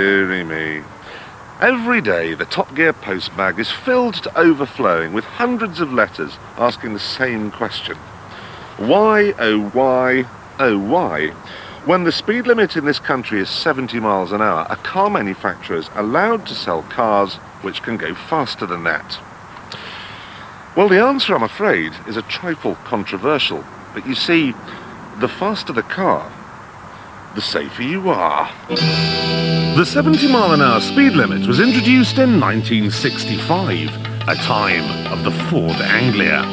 dearie me. Every day the Top Gear postbag is filled to overflowing with hundreds of letters asking the same question. Why, oh why, oh why, when the speed limit in this country is 70 miles an hour, are car manufacturers allowed to sell cars which can go faster than that? Well, the answer, I'm afraid, is a trifle controversial. But you see, the faster the car, the safer you are. The 70 mile an hour speed limit was introduced in 1965, a time of the Ford Anglia.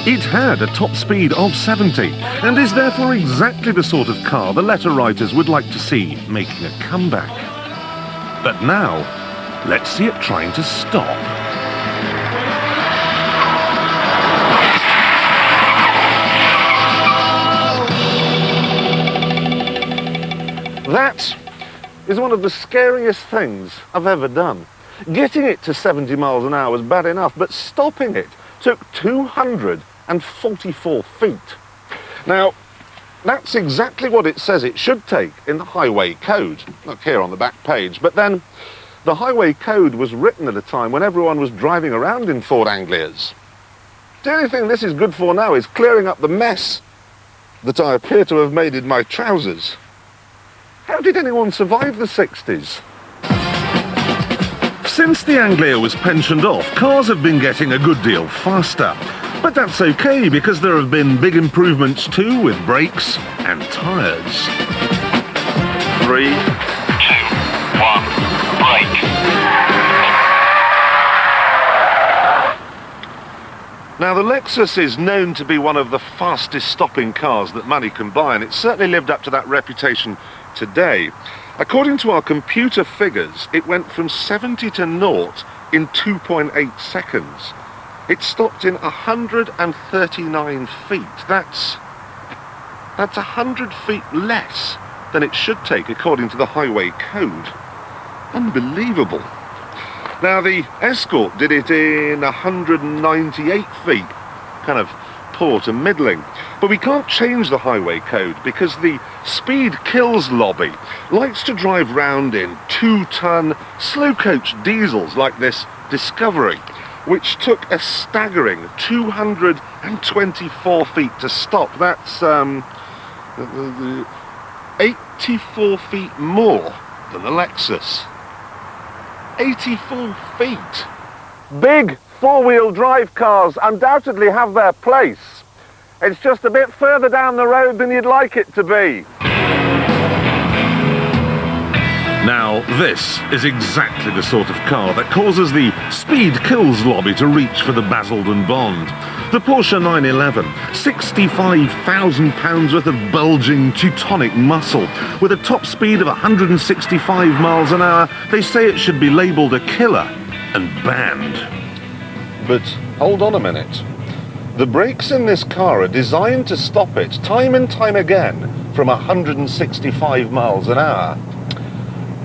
It had a top speed of 70 and is therefore exactly the sort of car the letter writers would like to see making a comeback. But now, let's see it trying to stop. That is one of the scariest things I've ever done. Getting it to 70 miles an hour was bad enough, but stopping it took 244 feet. Now, that's exactly what it says it should take in the highway code. Look here on the back page. But then, the highway code was written at a time when everyone was driving around in Ford Anglias. The only thing this is good for now is clearing up the mess that I appear to have made in my trousers. How did anyone survive the 60s? Since the Anglia was pensioned off, cars have been getting a good deal faster. But that's okay, because there have been big improvements too, with brakes and tyres. 3, 2, 1, brake. Now, the Lexus is known to be one of the fastest stopping cars that money can buy, and it's certainly lived up to that reputation today. According to our computer figures, it went from 70 to 0 in 2.8 seconds. It stopped in 139 feet. That's 100 feet less than it should take according to the highway code. Unbelievable. Now, the Escort did it in 198 feet, kind of poor to middling. But we can't change the highway code because the Speed Kills lobby likes to drive round in 2-ton slow coach diesels like this Discovery, which took a staggering 224 feet to stop. That's 84 feet more than the Lexus. 84 feet. Big four-wheel drive cars undoubtedly have their place. It's just a bit further down the road than you'd like it to be. Now, this is exactly the sort of car that causes the Speed Kills lobby to reach for the Basildon Bond. The Porsche 911, £65,000 worth of bulging Teutonic muscle. With a top speed of 165 miles an hour, they say it should be labelled a killer and banned. But hold on a minute. The brakes in this car are designed to stop it time and time again from 165 miles an hour.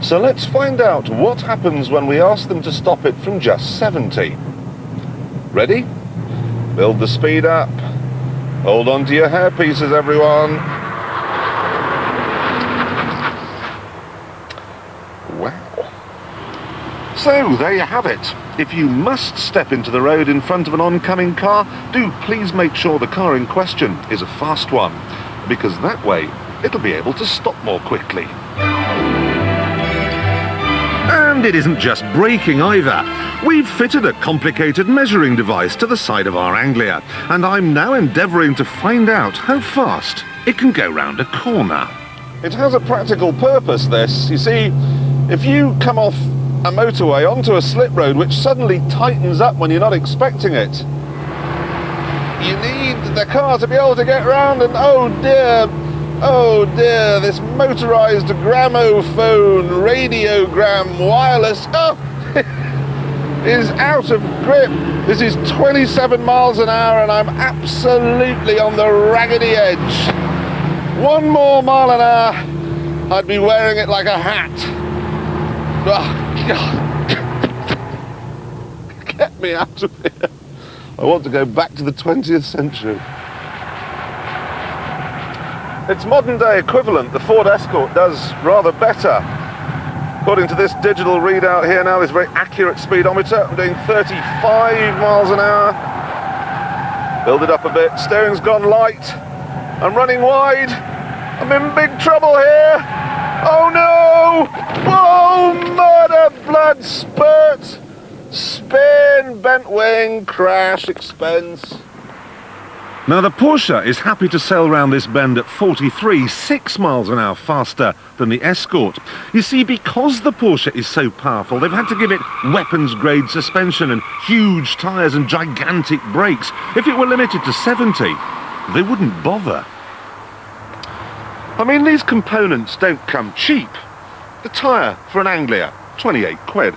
So let's find out what happens when we ask them to stop it from just 70. Ready? Build the speed up. Hold on to your hairpieces, everyone. Wow. So, there you have it. If you must step into the road in front of an oncoming car, do please make sure the car in question is a fast one, because that way it'll be able to stop more quickly. And it isn't just braking either. We've fitted a complicated measuring device to the side of our Anglia, and I'm now endeavouring to find out how fast it can go round a corner. It has a practical purpose, this. You see, if you come off a motorway onto a slip road which suddenly tightens up when you're not expecting it, you need the car to be able to get round, and oh dear, this motorised gramophone, radiogram, wireless, is out of grip. This is 27 miles an hour and I'm absolutely on the raggedy edge. 1 more mile an hour, I'd be wearing it like a hat. Oh, God. Get me out of here. I want to go back to the 20th century. Its modern day equivalent, the Ford Escort, does rather better. According to this digital readout here now, this very accurate speedometer, I'm doing 35 miles an hour. Build it up a bit, steering's gone light. I'm running wide. I'm in big trouble here. Oh no! Whoa! Murder! Blood! Spurt! Spin! Bent wing! Crash! Expense. Now the Porsche is happy to sail round this bend at 43, 6 miles an hour faster than the Escort. You see, because the Porsche is so powerful, they've had to give it weapons-grade suspension and huge tyres and gigantic brakes. If it were limited to 70, they wouldn't bother. I mean, these components don't come cheap. The tyre for an Anglia, 28 quid.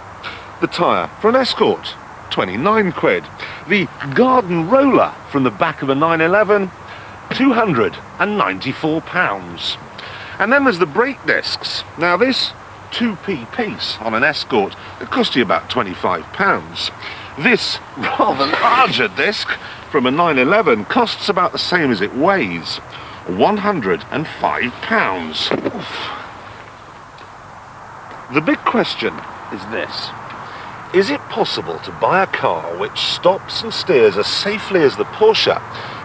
The tyre for an Escort, 29 quid. The garden roller from the back of a 911, £294. And then there's the brake discs. Now this 2p piece on an Escort, it cost you about £25. This rather larger disc from a 911 costs about the same as it weighs, £105. The big question is this. Is it possible to buy a car which stops and steers as safely as the Porsche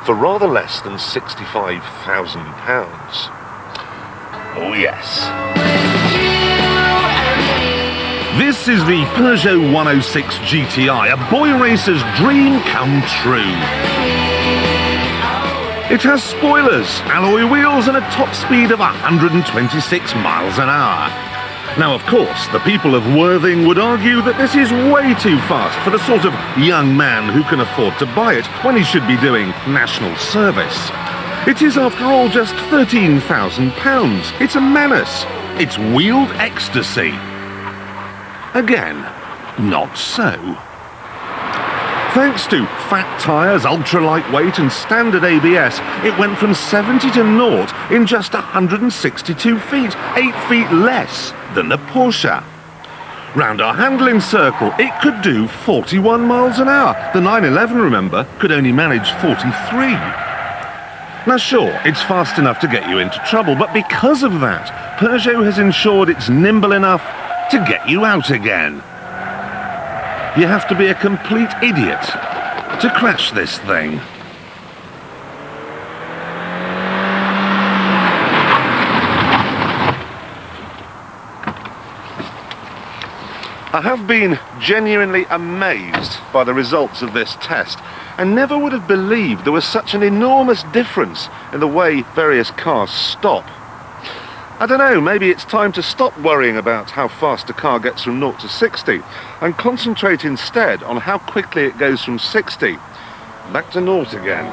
for rather less than £65,000? Oh yes. This is the Peugeot 106 GTI, a boy racer's dream come true. It has spoilers, alloy wheels and a top speed of 126 miles an hour. Now, of course, the people of Worthing would argue that this is way too fast for the sort of young man who can afford to buy it when he should be doing national service. It is, after all, just £13,000. It's a menace. It's wheeled ecstasy. Again, not so. Thanks to fat tyres, ultra-lightweight and standard ABS, it went from 70 to 0 in just 162 feet, 8 feet less than the Porsche. Round our handling circle, it could do 41 miles an hour. The 911, remember, could only manage 43. Now sure, it's fast enough to get you into trouble, but because of that, Peugeot has ensured it's nimble enough to get you out again. You have to be a complete idiot to crash this thing. I have been genuinely amazed by the results of this test and never would have believed there was such an enormous difference in the way various cars stop. I don't know, maybe it's time to stop worrying about how fast a car gets from 0 to 60 and concentrate instead on how quickly it goes from 60 back to 0 again.